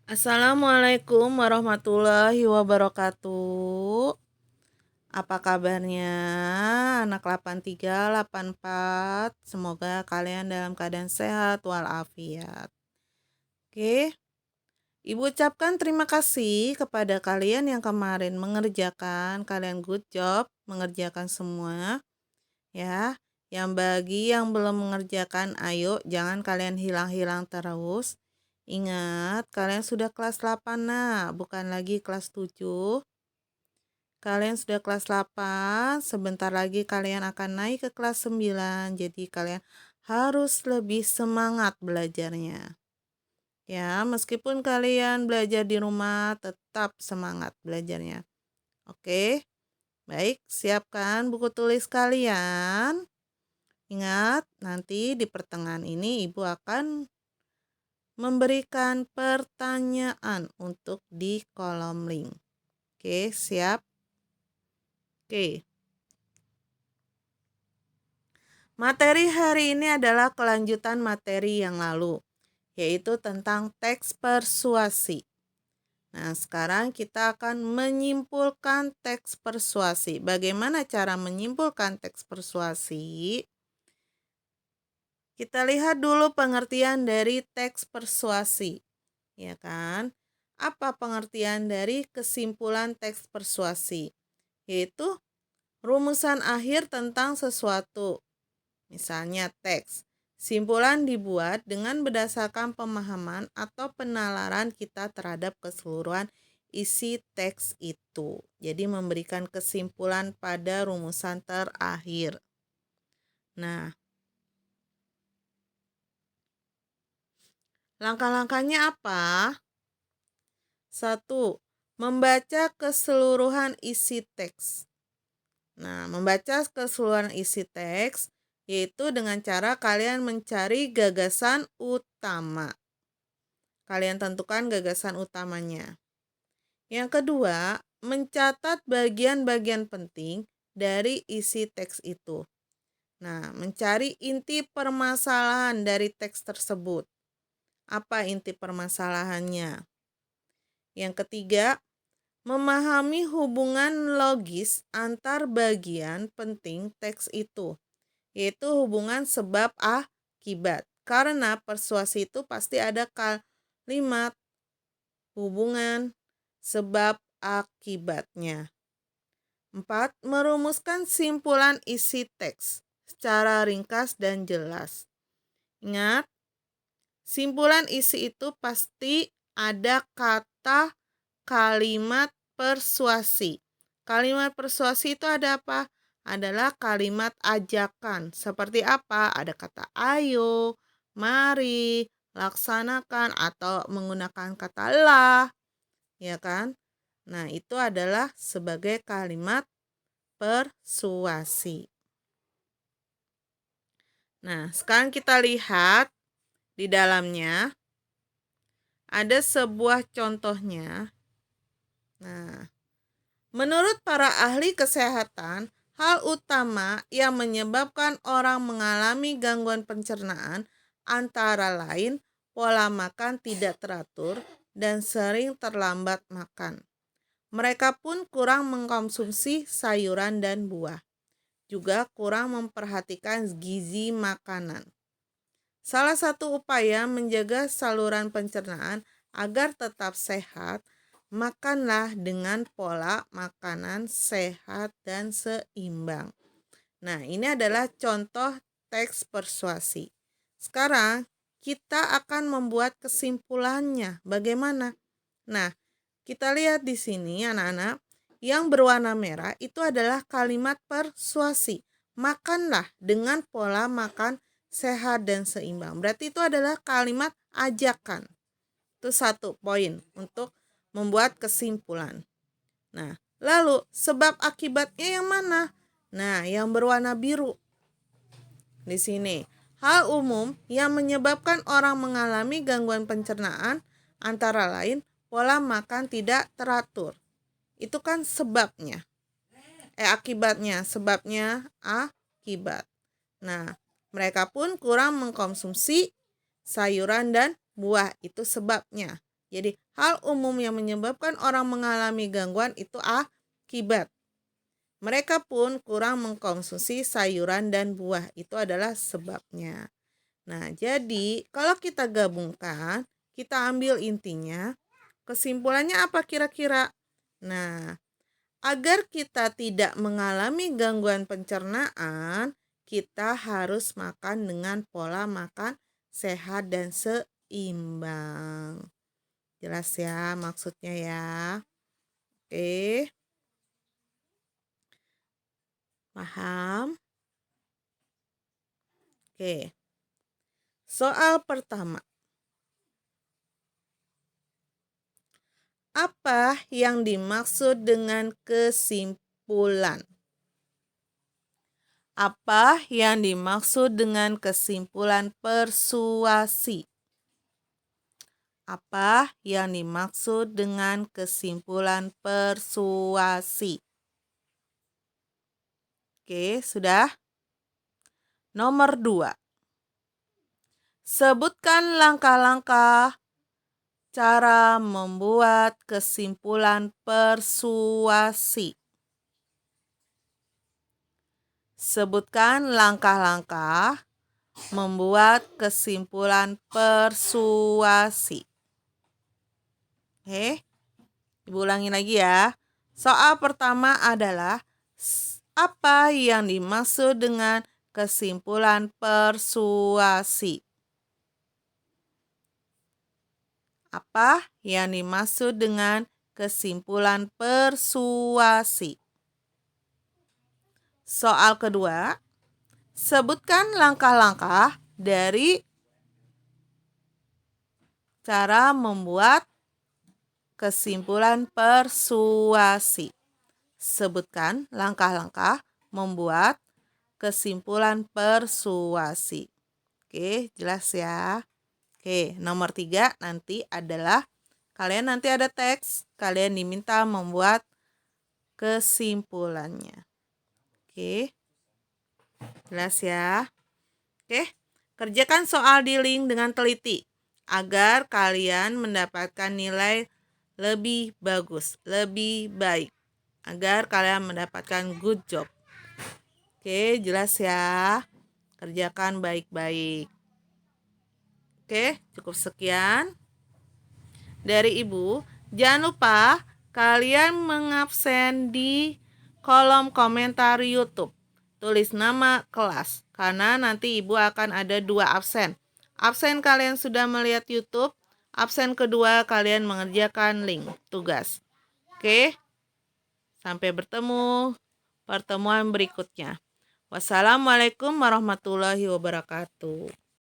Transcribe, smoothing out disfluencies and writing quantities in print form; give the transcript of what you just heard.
Assalamualaikum warahmatullahi wabarakatuh. Apa kabarnya anak 83, 84? Semoga kalian dalam keadaan sehat walafiat. Oke, Ibu ucapkan terima kasih kepada kalian yang kemarin mengerjakan. Kalian good job mengerjakan semua ya. Yang bagi yang belum mengerjakan, ayo jangan kalian hilang-hilang terus. Ingat, kalian sudah kelas 8 nah, bukan lagi kelas 7. Kalian sudah kelas 8, sebentar lagi kalian akan naik ke kelas 9. Jadi kalian harus lebih semangat belajarnya. Ya, meskipun kalian belajar di rumah, tetap semangat belajarnya. Oke, baik, siapkan buku tulis kalian. Ingat, nanti di pertengahan ini Ibu akan memberikan pertanyaan untuk di kolom link. Oke, siap? Oke. Materi hari ini adalah kelanjutan materi yang lalu, yaitu tentang teks persuasi. Nah, sekarang kita akan menyimpulkan teks persuasi. Bagaimana cara menyimpulkan teks persuasi? Kita lihat dulu pengertian dari teks persuasi, ya kan? Apa pengertian dari kesimpulan teks persuasi? Yaitu rumusan akhir tentang sesuatu. Misalnya teks. Simpulan dibuat dengan berdasarkan pemahaman atau penalaran kita terhadap keseluruhan isi teks itu. Jadi memberikan kesimpulan pada rumusan terakhir. Nah, langkah-langkahnya apa? 1. Membaca keseluruhan isi teks. Nah, membaca keseluruhan isi teks yaitu dengan cara kalian mencari gagasan utama. Kalian tentukan gagasan utamanya. Yang kedua, mencatat bagian-bagian penting dari isi teks itu. Nah, mencari inti permasalahan dari teks tersebut. Apa inti permasalahannya? Yang ketiga, memahami hubungan logis antar bagian penting teks itu, yaitu hubungan sebab akibat. Karena persuasi itu pasti ada kalimat hubungan sebab akibatnya. 4. Merumuskan simpulan isi teks secara ringkas dan jelas. Ingat, simpulan isi itu pasti ada kata kalimat persuasi. Kalimat persuasi itu ada apa? Adalah kalimat ajakan. Seperti apa? Ada kata ayo, mari, laksanakan, atau menggunakan kata lah, ya kan? Nah, itu adalah sebagai kalimat persuasi. Nah, sekarang kita lihat di dalamnya ada sebuah contohnya. Nah, menurut para ahli kesehatan, hal utama yang menyebabkan orang mengalami gangguan pencernaan antara lain pola makan tidak teratur dan sering terlambat makan. Mereka pun kurang mengkonsumsi sayuran dan buah, juga kurang memperhatikan gizi makanan. Salah satu upaya menjaga saluran pencernaan agar tetap sehat, makanlah dengan pola makanan sehat dan seimbang. Nah, ini adalah contoh teks persuasi. Sekarang kita akan membuat kesimpulannya. Bagaimana? Nah, kita lihat di sini anak-anak, yang berwarna merah itu adalah kalimat persuasi. Makanlah dengan pola makan sehat dan seimbang. Berarti itu adalah kalimat ajakan. Itu satu poin untuk membuat kesimpulan. Nah, lalu sebab akibatnya yang mana? Nah, yang berwarna biru. Di sini, hal umum yang menyebabkan orang mengalami gangguan pencernaan antara lain pola makan tidak teratur. Itu kan sebabnya. Akibatnya, sebabnya akibat. Nah, mereka pun kurang mengkonsumsi sayuran dan buah, itu sebabnya. Jadi, hal umum yang menyebabkan orang mengalami gangguan itu akibat. Mereka pun kurang mengkonsumsi sayuran dan buah. Itu adalah sebabnya. Nah, jadi kalau kita gabungkan, kita ambil intinya, kesimpulannya apa kira-kira? Nah, agar kita tidak mengalami gangguan pencernaan, kita harus makan dengan pola makan sehat dan seimbang. Jelas ya maksudnya ya? Oke. Paham? Oke. Soal pertama. Apa yang dimaksud dengan kesimpulan? Apa yang dimaksud dengan kesimpulan persuasi? Apa yang dimaksud dengan kesimpulan persuasi? Oke, sudah? Nomor 2. Sebutkan langkah-langkah cara membuat kesimpulan persuasi. Sebutkan langkah-langkah membuat kesimpulan persuasi. Oke, Ibu ulangi lagi ya. Soal pertama adalah apa yang dimaksud dengan kesimpulan persuasi? Apa yang dimaksud dengan kesimpulan persuasi? Soal kedua, sebutkan langkah-langkah dari cara membuat kesimpulan persuasi. Sebutkan langkah-langkah membuat kesimpulan persuasi. Oke, jelas ya. Oke, nomor 3 nanti adalah kalian nanti ada teks, kalian diminta membuat kesimpulannya. Oke, jelas ya. Oke, kerjakan soal di link dengan teliti agar kalian mendapatkan nilai lebih bagus, lebih baik, agar kalian mendapatkan good job. Oke, jelas ya. Kerjakan baik-baik. Oke, cukup sekian dari Ibu. Jangan lupa kalian mengabsen di kolom komentar YouTube. Tulis nama kelas, karena nanti Ibu akan ada 2 absen. Absen kalian sudah melihat YouTube, absen kedua kalian mengerjakan link tugas. Oke, sampai bertemu pertemuan berikutnya. Wassalamualaikum warahmatullahi wabarakatuh.